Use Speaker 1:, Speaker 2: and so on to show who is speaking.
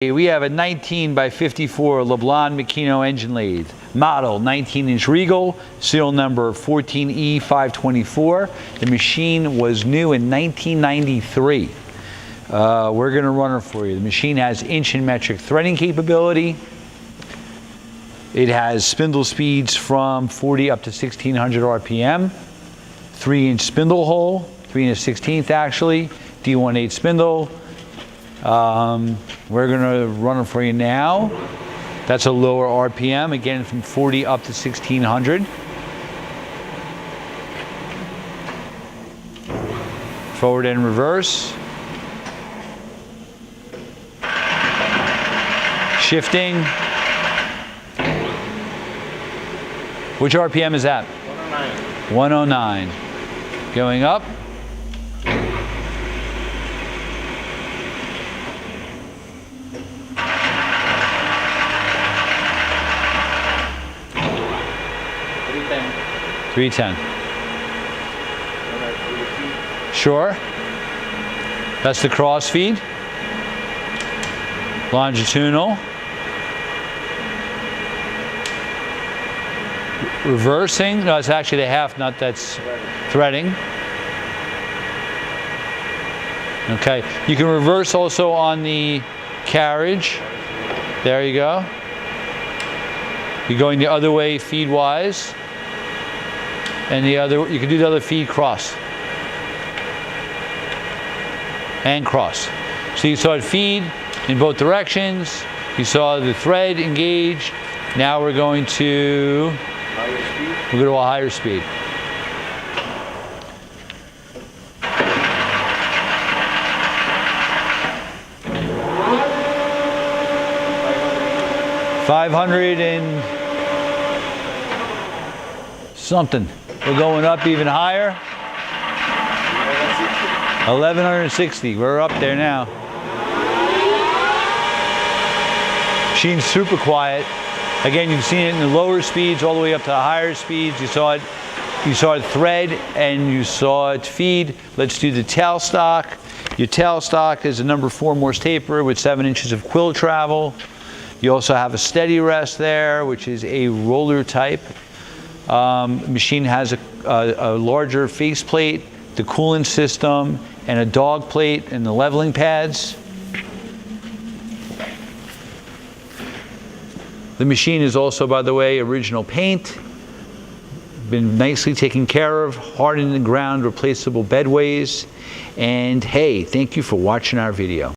Speaker 1: We have a 19 by 54 Leblond-Makino engine lathe, model 19-inch Regal, serial number 14E524. The machine was new in 1993. We're going to run it for you. The machine has inch and metric threading capability. It has spindle speeds from 40 up to 1600 RPM, 3-inch spindle hole, 3 1/16 actually, D18 spindle. We're going to run it for you now. That's a lower RPM, again from 40 up to 1600. Forward and reverse. Shifting. Which RPM is that? 109. 109. Going up. $310. Sure. That's the cross feed. Longitudinal. Reversing. No, it's actually the half nut that's threading. Okay. You can reverse also on the carriage. There you go. You're going the other way feed-wise. And the other, you can do the other feed cross. And cross. So you saw it feed in both directions. You saw the thread engaged. Now we're going to a higher speed. $500 and something. We're going up even higher. 1160. We're up there now. Machine's super quiet. Again, you've seen it in the lower speeds all the way up to the higher speeds. You saw it thread and you saw it feed. Let's do the tailstock. Your tailstock is a number 4 Morse taper with 7 inches of quill travel. You also have a steady rest there, which is a roller type. Machine has a larger faceplate, the coolant system, and a dog plate and the leveling pads. The machine is also, by the way, original paint. Been nicely taken care of, hard in the ground, replaceable bedways. And hey, thank you for watching our video.